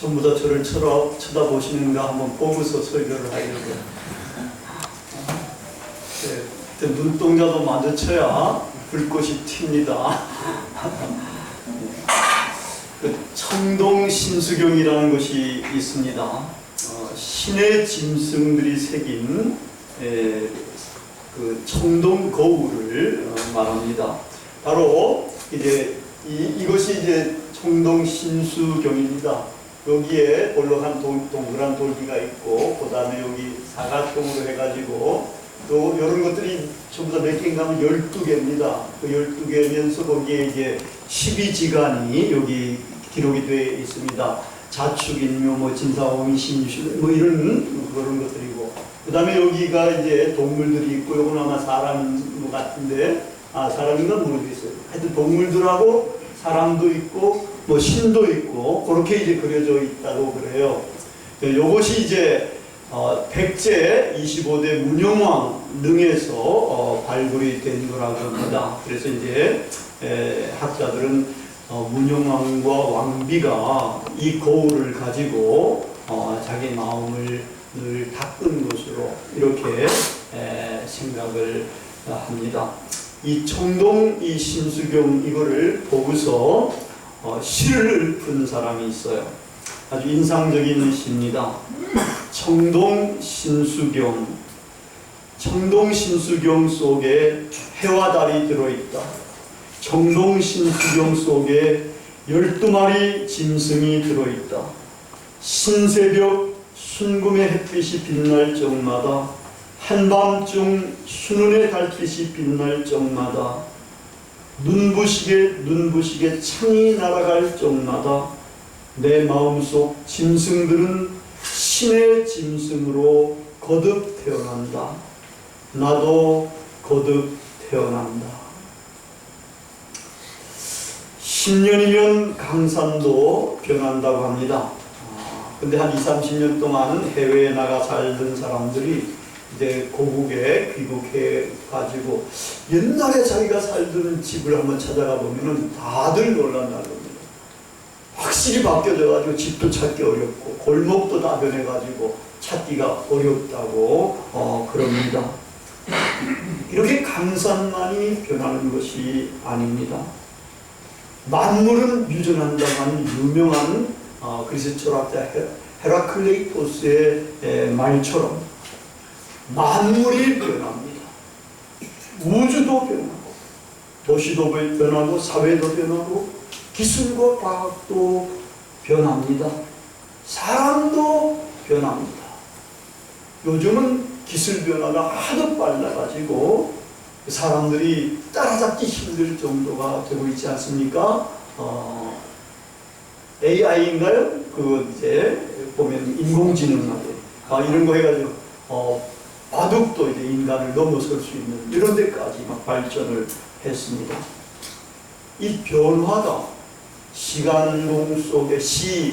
전부 다 저를 쳐다보시는가 한번 보고서 설교를 하려고요. 네, 눈동자도 마주쳐야 불꽃이 튑니다. 그 청동신수경이라는 것이 있습니다. 신의 짐승들이 새긴 그 청동 거울을 말합니다. 바로 이제 이것이 이제 청동신수경입니다. 여기에 볼록한 동그란 돌기가 있고, 그 다음에 여기 사각형으로 해가지고, 또 이런 것들이 전부 다 몇 개인가 하면 12개입니다. 그 12개면서 거기에 이제 12지간이 여기 기록이 되어 있습니다. 자축인묘, 뭐 진사오미, 신유실, 뭐 이런 그런 것들이고, 그 다음에 여기가 이제 동물들이 있고, 이건 아마 사람인 것 같은데, 사람인가 모르겠어요. 하여튼 동물들하고 사람도 있고, 뭐 신도 있고, 그렇게 이제 그려져 있다고 그래요. 이것이 이제 백제 25대 문영왕 능에서 발굴이 된 거라고 합니다. 그래서 이제 학자들은 문영왕과 왕비가 이 거울을 가지고 자기 마음을 늘 닦은 것으로 이렇게 생각을 합니다. 이 청동 이 신수경 이거를 보고서 시를 푼 사람이 있어요. 아주 인상적인 시입니다. 청동신수경. 청동신수경 속에 해와 달이 들어있다. 청동신수경 속에 12마리 짐승이 들어있다. 신새벽 순금의 햇빛이 빛날 적마다, 한밤중 순운의 달빛이 빛날 적마다, 눈부시게 창이 날아갈 적마다 내 마음속 짐승들은 신의 짐승으로 거듭 태어난다. 나도 거듭 태어난다. 10년이면 강산도 변한다고 합니다. 근데 한 20-30년 동안 해외에 나가 살던 사람들이 이제 고국에 귀국해 가지고 옛날에 자기가 살던 집을 한번 찾아가 보면은 다들 놀란다는 겁니다. 확실히 바뀌어져 가지고 집도 찾기 어렵고 골목도 다 변해 가지고 찾기가 어렵다고 그럽니다. 이렇게 강산만이 변하는 것이 아닙니다. 만물은 유전한다는 유명한 그리스 철학자 헤라클레이토스의 말처럼 만물이 변합니다. 우주도 변하고 도시도 변하고 사회도 변하고 기술과 과학도 변합니다. 사람도 변합니다. 요즘은 기술 변화가 하도 빨라가지고 사람들이 따라잡기 힘들 정도가 되고 있지 않습니까? AI인가요? 그 이제 보면 인공지능 이런 거 해가지고 바둑도 이제 인간을 넘어설 수 있는 이런 데까지 막 발전을 했습니다. 이 변화가 시간공 속에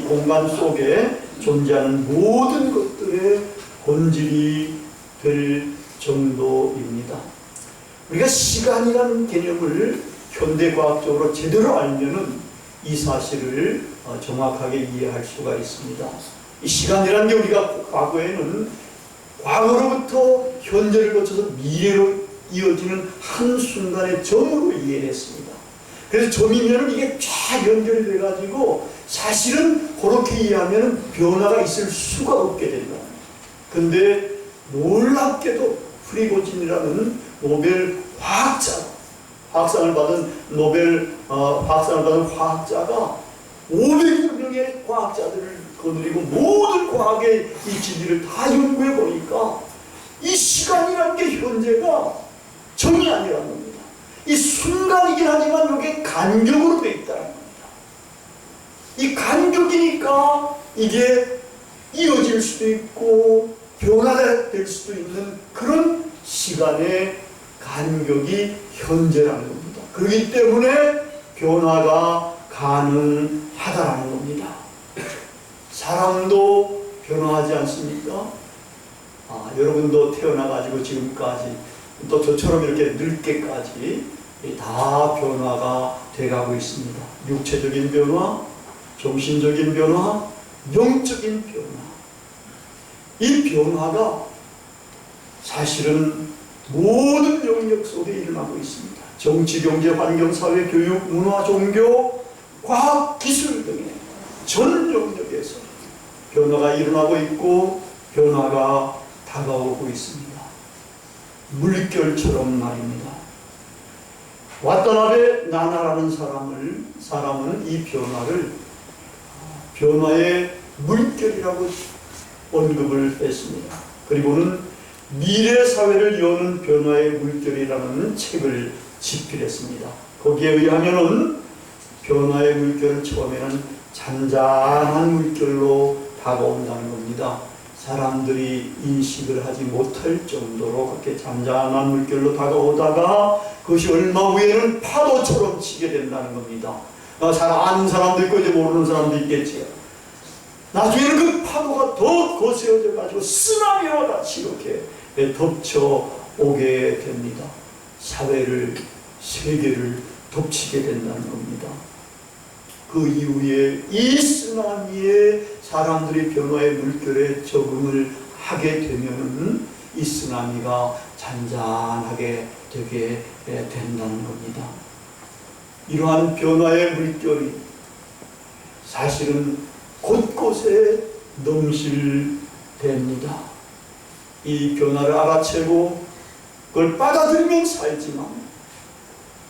공간 속에 존재하는 모든 것들의 본질이 될 정도입니다. 우리가 시간이라는 개념을 현대과학적으로 제대로 알면은 이 사실을 정확하게 이해할 수가 있습니다. 이 시간이라는 게 우리가 과거로부터 현재를 거쳐서 미래로 이어지는 한순간의 점으로 이해했습니다. 그래서 점이면 이게 쫙 연결이 돼가지고 사실은 그렇게 이해하면 변화가 있을 수가 없게 된다. 근데 놀랍게도 프리고진이라는 노벨 화학상을 받은 화학자가 500여 명의 과학자들을 거느리고 모든 과학의 이 진리를 다 연구해 보니까 이 시간이라는 게 현재가 정이 아니라는 겁니다. 이 순간이긴 하지만 이게 간격으로 되어 있다는 겁니다. 이 간격이니까 이게 이어질 수도 있고 변화가 될 수도 있는 그런 시간의 간격이 현재라는 겁니다. 그렇기 때문에 변화가 가능하다라는 겁니다. 사람도 변화하지 않습니까? 여러분도 태어나가지고 지금까지 또 저처럼 이렇게 늙게까지 다 변화가 돼가고 있습니다. 육체적인 변화, 정신적인 변화, 영적인 변화. 이 변화가 사실은 모든 영역 속에 일어나고 있습니다. 정치, 경제, 환경, 사회, 교육, 문화, 종교, 과학, 기술 등의 전 영역에서 변화가 일어나고 있고 변화가 다가오고 있습니다. 물결처럼 말입니다. 와타나베 나나라는 사람은 이 변화의 물결이라고 언급을 했습니다. 그리고는 미래 사회를 여는 변화의 물결이라는 책을 집필했습니다. 거기에 의하면은 변화의 물결은 처음에는 잔잔한 물결로 다가온다는 겁니다. 사람들이 인식을 하지 못할 정도로 그렇게 잔잔한 물결로 다가오다가 그것이 얼마 후에는 파도처럼 치게 된다는 겁니다. 잘 아는 사람도 있고 이제 모르는 사람도 있겠지요. 나중에는 그 파도가 더 거세어져 가지고 쓰나미와 같이 이렇게 덮쳐오게 됩니다. 사회를, 세계를 덮치게 된다는 겁니다. 그 이후에 이 쓰나미에 사람들이 변화의 물결에 적응을 하게 되면은 이 쓰나미가 잔잔하게 되게 된다는 겁니다. 이러한 변화의 물결이 사실은 곳곳에 넘실댑니다. 이 변화를 알아채고 그걸 받아들이면 살지만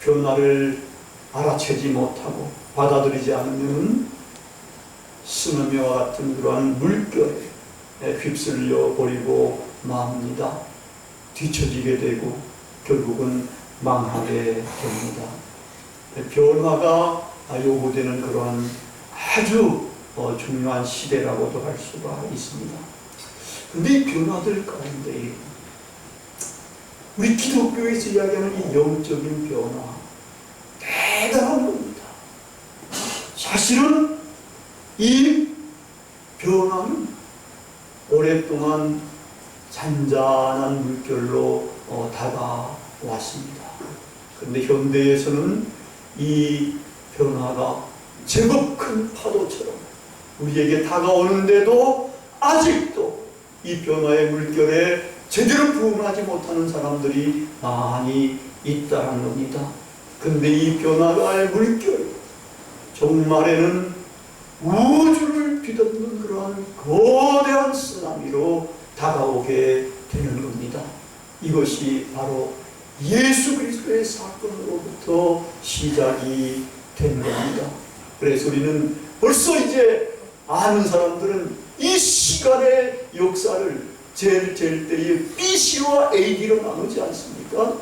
변화를 알아채지 못하고 받아들이지 않으면 쓰나미와 같은 그러한 물결에 휩쓸려 버리고 맙니다. 뒤처지게 되고 결국은 망하게 됩니다. 변화가 요구되는 그러한 아주 중요한 시대라고도 할 수가 있습니다. 그런데 이 변화들 가운데 우리 기독교에서 이야기하는 이 영적인 변화 대단한 겁니다. 사실은 이 변화는 오랫동안 잔잔한 물결로 다가왔습니다. 그런데 현대에서는 이 변화가 제법 큰 파도처럼 우리에게 다가오는데도 아직도 이 변화의 물결에 제대로 부응하지 못하는 사람들이 많이 있다는 겁니다. 그런데 이 변화의 물결이 종말에는 우주를 뒤덮는 그러한 거대한 쓰나미로 다가오게 되는 겁니다. 이것이 바로 예수 그리스도의 사건으로부터 시작이 된 겁니다. 그래서 우리는 벌써 이제 아는 사람들은 이 시간의 역사를 제일 때의 BC와 AD로 나누지 않습니까?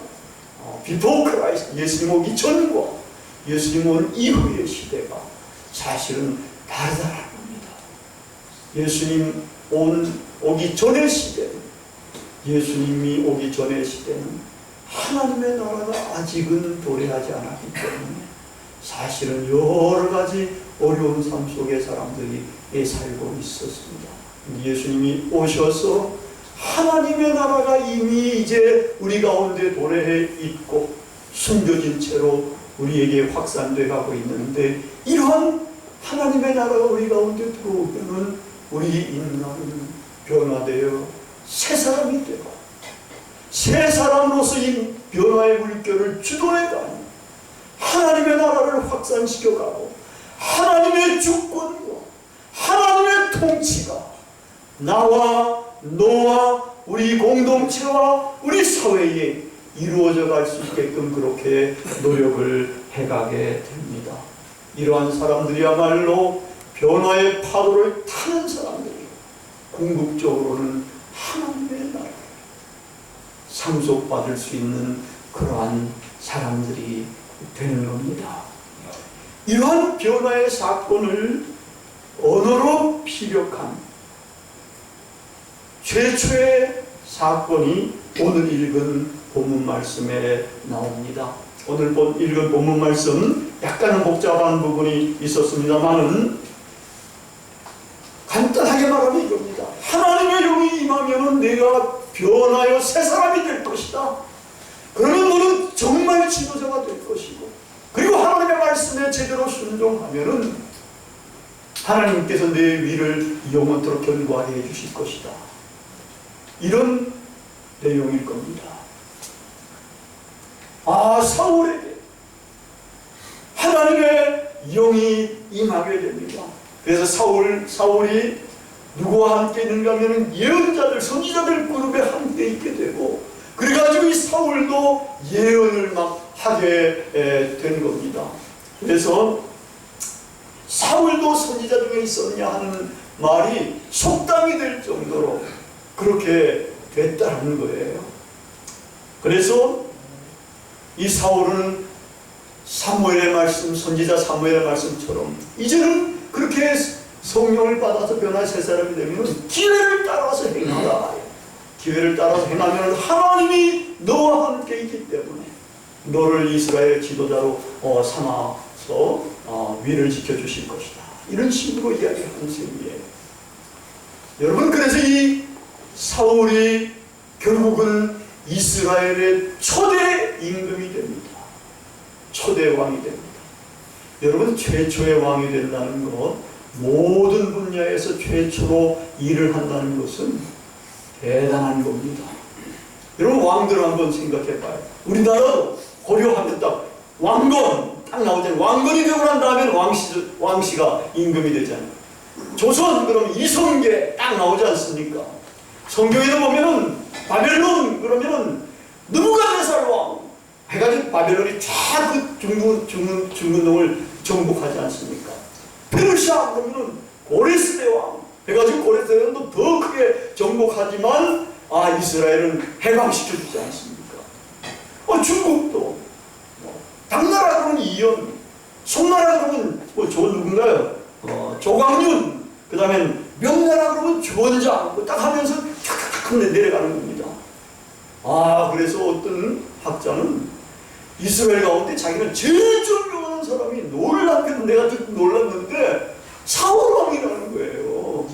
Before Christ, 예수님 오기 전과 예수님 온 이후의 시대가 사실은 다르다는 겁니다. 예수님 오기 전의 시대는, 예수님이 오기 전의 시대는 하나님의 나라가 아직은 도래하지 않았기 때문에 사실은 여러 가지 어려운 삶 속에 사람들이 살고 있었습니다. 예수님이 오셔서 하나님의 나라가 이미 이제 우리 가운데 도래해 있고 숨겨진 채로 우리에게 확산돼 가고 있는데, 이러한 하나님의 나라가 우리 가운데 들어오면 우리 인간은 변화되어 새 사람이 되고 새 사람으로서 이 변화의 물결을 주도해가니 하나님의 나라를 확산시켜가고 하나님의 주권과 하나님의 통치가 나와 너와 우리 공동체와 우리 사회에 이루어져 갈 수 있게끔 그렇게 노력을 해가게 됩니다. 이러한 사람들이야말로 변화의 파도를 타는 사람들이고 궁극적으로는 하나님의 나라를 상속받을 수 있는 그러한 사람들이 되는 겁니다. 이러한 변화의 사건을 언어로 피력한 최초의 사건이 오늘 읽은 본문 말씀에 나옵니다. 오늘 읽은 본문 말씀 약간은 복잡한 부분이 있었습니다만은 간단하게 말하면 이겁니다. 하나님의 영이 임하면 내가 변하여 새 사람이 될 것이다. 그러면 너는 정말 지도자가 될 것이고, 그리고 하나님의 말씀에 제대로 순종하면은 하나님께서 내 위를 영원토록 견고하게 해주실 것이다. 이런 내용일 겁니다. 사울에게 하나님의 영이 임하게 됩니다. 그래서 사울이 누구와 함께 있는가 하면 예언자들, 선지자들 그룹에 함께 있게 되고, 그래가지고 이 사울도 예언을 막 하게 된 겁니다. 그래서 사울도 선지자 중에 있었냐 하는 말이 속담이 될 정도로 그렇게 됐다는 거예요. 그래서 이 사울은 사무엘의 말씀, 선지자 사무엘의 말씀처럼 이제는 그렇게 성령을 받아서 변화의 새 사람이 되면 기회를 따라서 행하라. 기회를 따라서 행하면 하나님이 너와 함께 있기 때문에 너를 이스라엘 지도자로 삼아서 위를 지켜주실 것이다. 이런 식으로 이야기하는 셈이에요. 여러분, 그래서 이 사울이 결국은 이스라엘의 초대 임금이 됩니다. 초대 왕이 됩니다. 여러분, 최초의 왕이 된다는 것, 모든 분야에서 최초로 일을 한다는 것은 대단한 겁니다. 여러분, 왕들 한번 생각해 봐요. 우리나라도 고려하면 딱 왕건 딱 나오잖아요. 왕건이 되고 난 다음에 왕씨가 임금이 되잖아요. 조선 그러면 이성계 딱 나오지 않습니까? 성경에도 보면은 바벨론 그러면은 느부갓네살 왕 해가지고 바벨론이 쫙 그 중근동을 정복하지 않습니까? 페르시아 그러면은 고레스대 왕 해가지고 고레스대는 더 크게 정복하지만 이스라엘은 해방시켜주지 않습니까? 중국도 당나라 그러면 이연, 송나라 그러면 누군가요? 조광윤, 그 다음에 명나라 그러면 주원장 딱 하면서 탁탁탁 내려가는 겁니다. 그래서 어떤 학자는 이스라엘 가운데 자기는 제일 존경하는 사람이 놀랍게도 내가 좀 놀랐는데 사울왕이라는 거예요.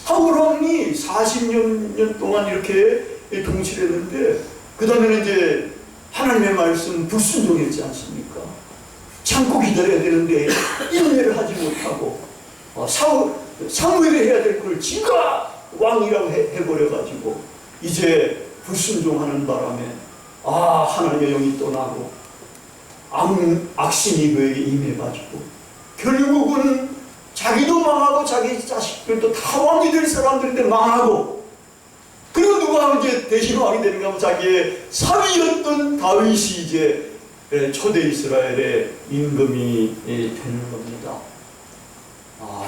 사울왕이 40년 동안 이렇게 통치를 했는데 그 다음에는 이제 하나님의 말씀 불순종했지 않습니까? 참고 기다려야 되는데 인내를 하지 못하고 사무엘이 해야 될 걸 지가 왕이라고 해버려가지고 이제 불순종하는 바람에 하나님의 영이 떠나고 악신이 그에게 임해가지고 결국은 자기도 망하고 자기 자식들도 다 왕이 될 사람들인데 망하고, 그리고 누가 이제 대신 왕이 되는가 하면 자기의 사위였던 다윗이 이제 초대 이스라엘의 임금이 되는 겁니다.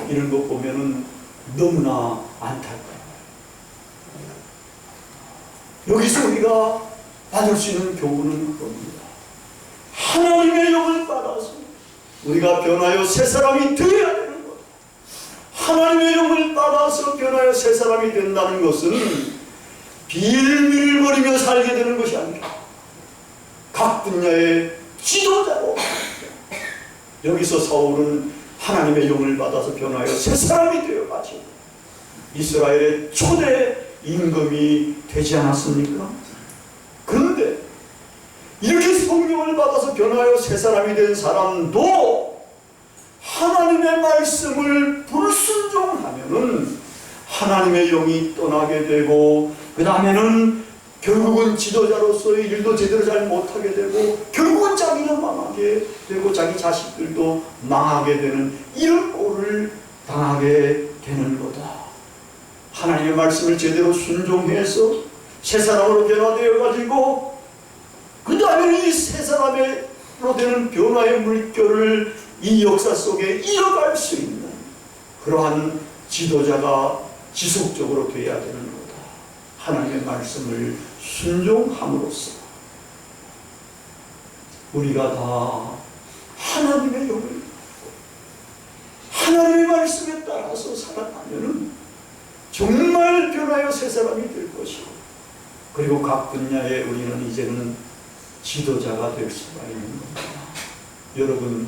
이런 거 보면은 너무나 안타까워요. 여기서 우리가 받을 수 있는 교훈은 그겁니다. 하나님의 영을 받아서 우리가 변하여 새 사람이 되어야 되는 것. 하나님의 영을 받아서 변하여 새 사람이 된다는 것은 빌밀거리며 살게 되는 것이 아니라 각 분야의 지도자로, 여기서 사울은 하나님의 영을 받아서 변하여 새 사람이 되어가지고 이스라엘의 초대 임금이 되지 않았습니까? 그런데 이렇게 성령을 받아서 변하여 새 사람이 된 사람도 하나님의 말씀을 불순종하면은 하나님의 영이 떠나게 되고, 그 다음에는 결국은 지도자로서의 일도 제대로 잘 못하게 되고, 결국은 자기가 망하게 되고 자기 자식들도 망하게 되는 이런 꼴을 당하게 되는 거다. 하나님의 말씀을 제대로 순종해서 새 사람으로 변화되어 가지고 그 다음에는 이 새 사람으로 되는 변화의 물결을 이 역사 속에 이어갈 수 있는 그러한 지도자가 지속적으로 되어야 되는 거다. 하나님의 말씀을 순종함으로써 우리가 다 하나님의 영을 받고 하나님의 말씀에 따라서 살아가면은 정말 변하여 새 사람이 될 것이고, 그리고 각 분야에 우리는 이제는 지도자가 될 수가 있는 겁니다. 여러분,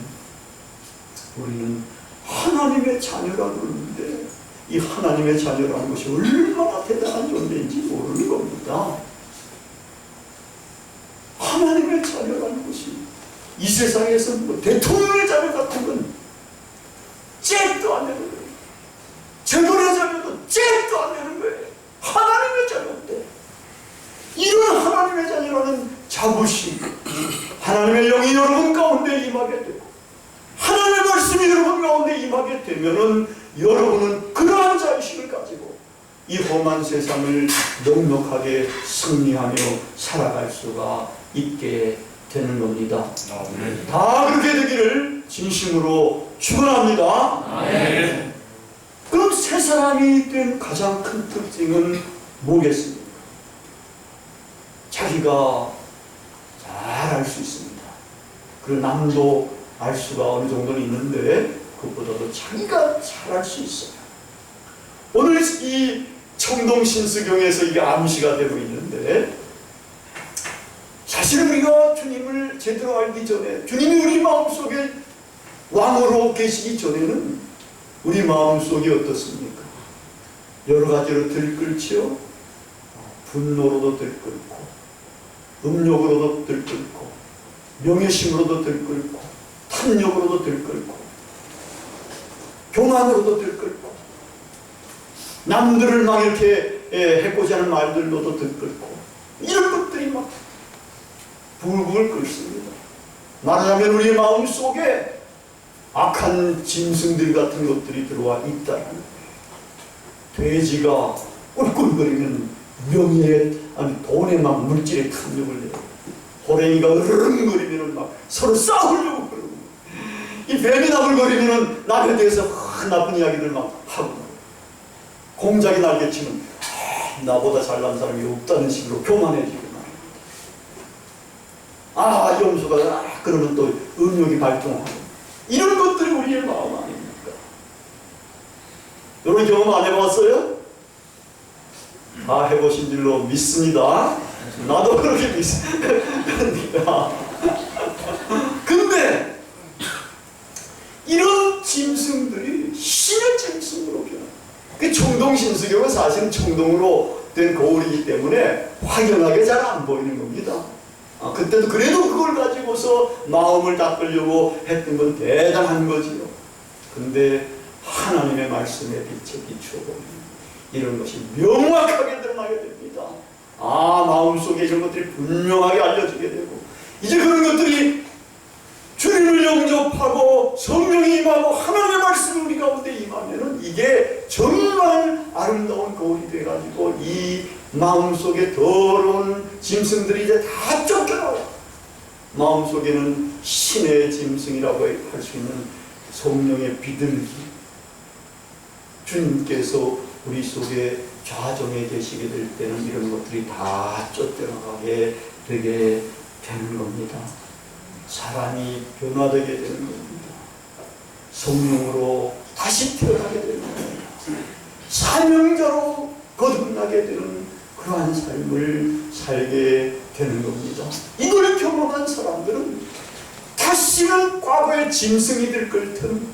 우리는 하나님의 자녀라고 그러는데 이 하나님의 자녀라는 것이 얼마나 대단한 존재인지 모르는 겁니다. 하나님의 자녀라는 것이 이 세상에서 대통령의 자녀 같은 건 임하게 되면은 여러분은 그러한 자의식을 가지고 이 험한 세상을 넉넉하게 승리하며 살아갈 수가 있게 되는 겁니다. 다 그렇게 되기를 진심으로 축원합니다. 그럼 새 사람이 된 가장 큰 특징은 뭐겠습니까? 자기가 잘 알 수 있습니다. 그 남도 알 수가 어느 정도는 있는데 그것보다도 자기가 잘 알 수 있어요. 오늘 이 청동신수경에서 이게 암시가 되고 있는데, 사실 우리가 주님을 제대로 알기 전에, 주님이 우리 마음속에 왕으로 계시기 전에는 우리 마음속이 어떻습니까? 여러 가지로 들끓지요. 분노로도 들끓고, 음욕으로도 들끓고, 명예심으로도 들끓고, 탐욕으로도 들끓고, 교만으로도 들끓고, 남들을 막 이렇게 해코지 하는 말들로도 들끓고, 이런 것들이 막 부글부글 끓습니다. 말하자면 우리 마음속에 악한 짐승들 같은 것들이 들어와 있다는 거예요. 돼지가 꿀꿀거리면 명예에, 아니 돈에 막 물질에 탐욕을 내요. 호랭이가 으르렁거리면 막 서로 싸우려고 그러고, 이 뱀이 나불거리면 남에 대해서 나쁜 이야기들 막 하고, 공작이 날개치면 나보다 잘난 사람이 없다는 식으로 교만해지고 말입니다. 염소가 그러면 또 음욕이 발동하고, 이런 것들이 우리의 마음 아닙니까? 이런 경험 안 해봤어요? 다 해보신 줄로 믿습니다. 나도 그렇게 믿습니다. 근데 이런 짐승들이 신의 짐승으로 변합니다. 그 청동신수경은 사실은 청동으로 된 거울이기 때문에 확연하게 잘 안 보이는 겁니다. 그때도 그래도 그걸 가지고서 마음을 닦으려고 했던 건 대단한 거지요. 근데 하나님의 말씀에 빛에 비추어보면 이런 것이 명확하게 드러나게 됩니다. 마음속에 이런 것들이 분명하게 알려지게 되고, 이제 그런 것들이 주님을 영접하고 성령이 임하고 하나님의 말씀이 우리 가운데 임하면은 이게 정말 아름다운 거울이 돼가지고 이 마음속에 더러운 짐승들이 이제 다 쫓겨나요. 마음속에는 신의 짐승이라고 할 수 있는 성령의 비둘기, 주님께서 우리 속에 좌정에 계시게 될 때는 이런 것들이 다 쫓겨나가게 되게 되는 겁니다. 사람이 변화되게 되는 겁니다. 성령으로 다시 태어나게 되는 겁니다. 사명자로 거듭나게 되는 그러한 삶을 살게 되는 겁니다. 이걸 경험한 사람들은 다시는 과거의 짐승이 될 것같은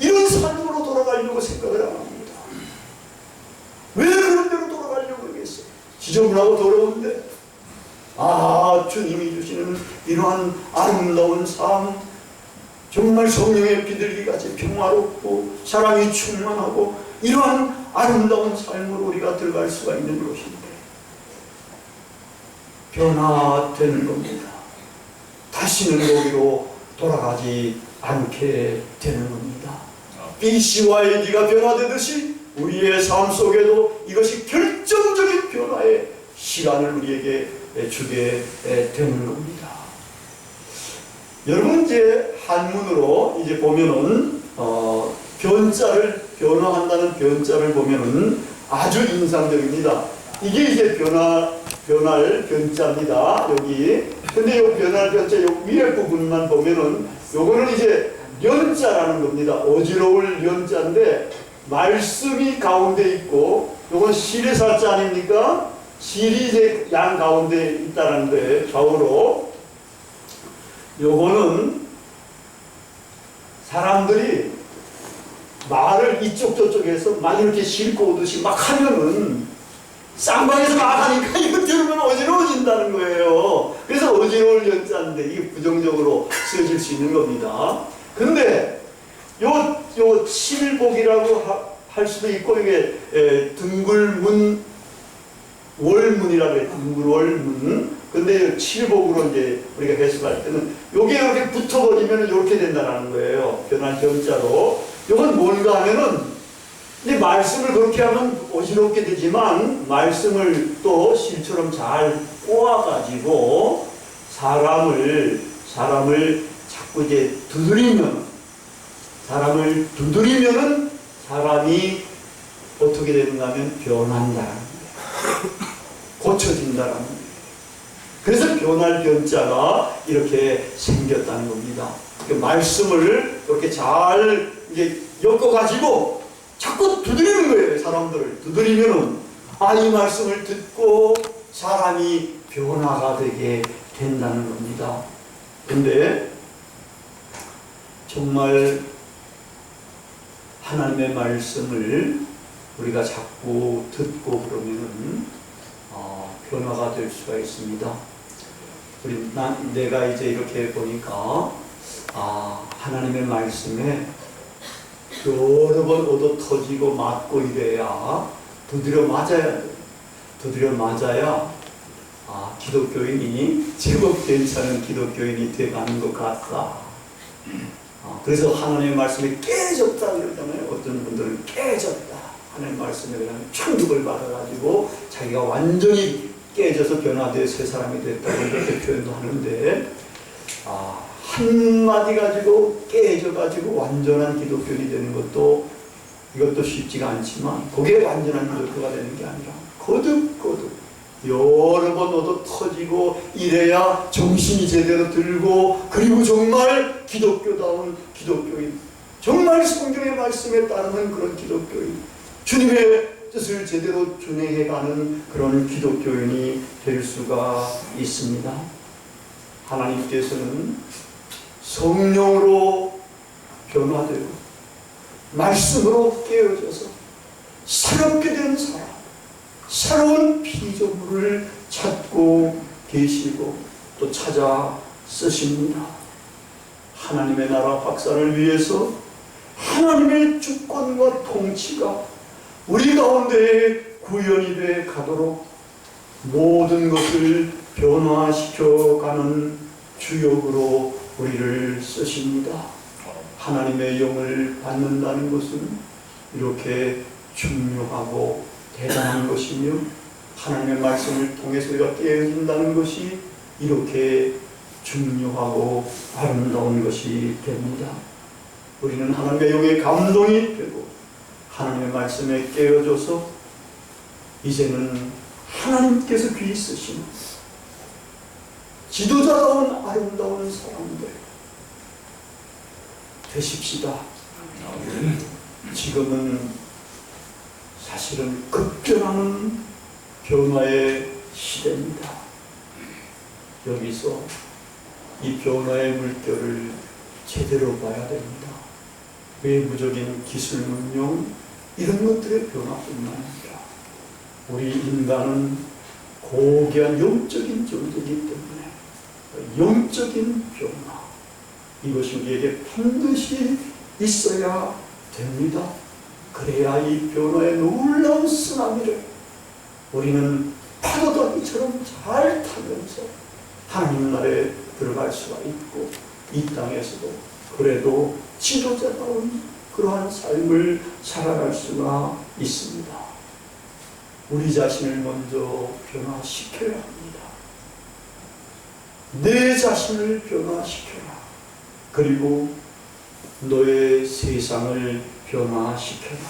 이런 삶으로 돌아가려고 생각을 안 합니다. 왜 그런 대로 돌아가려고 그러겠어요? 지저분하고 더러운데, 주님이 주시는 이러한 아름다운 삶, 정말 성령의 비둘기같이 평화롭고 사랑이 충만하고 이러한 아름다운 삶으로 우리가 들어갈 수가 있는 것인데 변화되는 겁니다. 다시는 거기로 돌아가지 않게 되는 겁니다. BC와 AD가 변화되듯이 우리의 삶 속에도 이것이 결정적인 변화의 시간을 우리에게 주게 되는 겁니다. 여러분, 이제 한문으로 이제 보면은 변자를, 변화한다는 변자를 보면은 아주 인상적입니다. 이게 이제 변할 변자입니다. 여기. 근데 요 변할 변자 요 위에 부분만 보면은 요거는 이제 연자라는 겁니다. 어지러울 연자인데 말씀이 가운데 있고, 요건 실의 살자 아닙니까? 실이 이제 양 가운데 있다는 거예요. 좌우로. 요거는 사람들이 말을 이쪽 저쪽에서 막 이렇게 싣고 오듯이 막 하면은 쌍방에서 막 하니까 이거 들으면 어지러워진다는 거예요. 그래서 어지러울 연자인데 이게 부정적으로 쓰여질 수 있는 겁니다. 근데 요 칠복이라고 할 수도 있고, 이게 둥글문 월문이라고 해요. 둥글월문. 근데 칠복으로 이제 우리가 해석할 때는 요게 이렇게 붙어버리면 이렇게 된다는 거예요. 변한 변자로. 이건 뭔가 하면은 이제 말씀을 그렇게 하면 어지럽게 되지만 말씀을 또 실처럼 잘 꼬아가지고 사람을 자꾸 이제 두드리면은 사람이 어떻게 되는가 하면 변한다라는 거예요. 고쳐진다라는 거예요. 그래서 변할 변자가 이렇게 생겼다는 겁니다. 그 말씀을 이렇게 잘 이제 엮어가지고 자꾸 두드리는 거예요. 사람들을 두드리면은 이 말씀을 듣고 사람이 변화가 되게 된다는 겁니다. 근데 정말 하나님의 말씀을 우리가 자꾸 듣고 그러면은 변화가 될 수가 있습니다. 내가 이제 이렇게 보니까 하나님의 말씀에 여러 번 얻어 터지고 맞고 이래야 두드려 맞아야 돼. 두드려 맞아야 기독교인이 제법 괜찮은 기독교인이 돼가는 것 같다. 그래서 하나님의 말씀이 깨졌다 그러잖아요. 어떤 분들은 깨졌다. 하나님의 말씀에 그냥 충격을 받아가지고 자기가 완전히 깨져서 변화되어 새 사람이 됐다고 이렇게 표현도 하는데 한마디 가지고 깨져가지고 완전한 기독교인이 되는 것도 이것도 쉽지가 않지만 그게 완전한 기독교가 되는 게 아니라 거듭거듭 여러 번 얻어 터지고 이래야 정신이 제대로 들고 그리고 정말 기독교다운 기독교인, 정말 성경의 말씀에 따르는 그런 기독교인, 주님의 뜻을 제대로 준행해가는 그런 기독교인이 될 수가 있습니다. 하나님께서는 성령으로 변화되고 말씀으로 깨어져서 새롭게 된 사람, 새로운 피조물을 찾고 계시고 또 찾아 쓰십니다. 하나님의 나라 확산을 위해서 하나님의 주권과 통치가 우리 가운데 구현이 돼 가도록 모든 것을 변화시켜가는 주역으로 우리를 쓰십니다. 하나님의 영을 받는다는 것은 이렇게 중요하고 대단한 것이며 하나님의 말씀을 통해서 우리가 깨어진다는 것이 이렇게 중요하고 아름다운 것이 됩니다. 우리는 하나님의 영의 감동이 되고 하나님의 말씀에 깨어져서 이제는 하나님께서 귀히 쓰시는 지도자다운 아름다운 사람들 되십시다. 지금은 사실은 급변하는 변화의 시대입니다. 여기서 이 변화의 물결을 제대로 봐야 됩니다. 외부적인 기술 문명 이런 것들의 변화뿐만 아니라 우리 인간은 고귀한 영적인 존재이기 때문에 영적인 변화 이것이 우리에게 반드시 있어야 됩니다. 그래야 이 변화의 놀라운 쓰나미를 우리는 파도다리처럼 잘 타면서 하나님 나라에 들어갈 수가 있고 이 땅에서도 그래도 지도자다운 그러한 삶을 살아갈 수가 있습니다. 우리 자신을 먼저 변화시켜야 합니다. 내 자신을 변화시켜라. 그리고 너의 세상을 변화시켜라.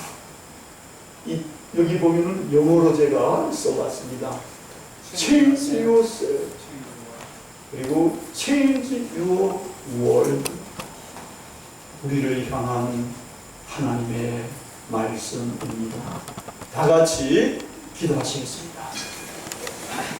여기 보면은 영어로 제가 써봤습니다. Change yourself. 그리고 Change your world. 우리를 향한 하나님의 말씀입니다. 다 같이 기도하시겠습니다.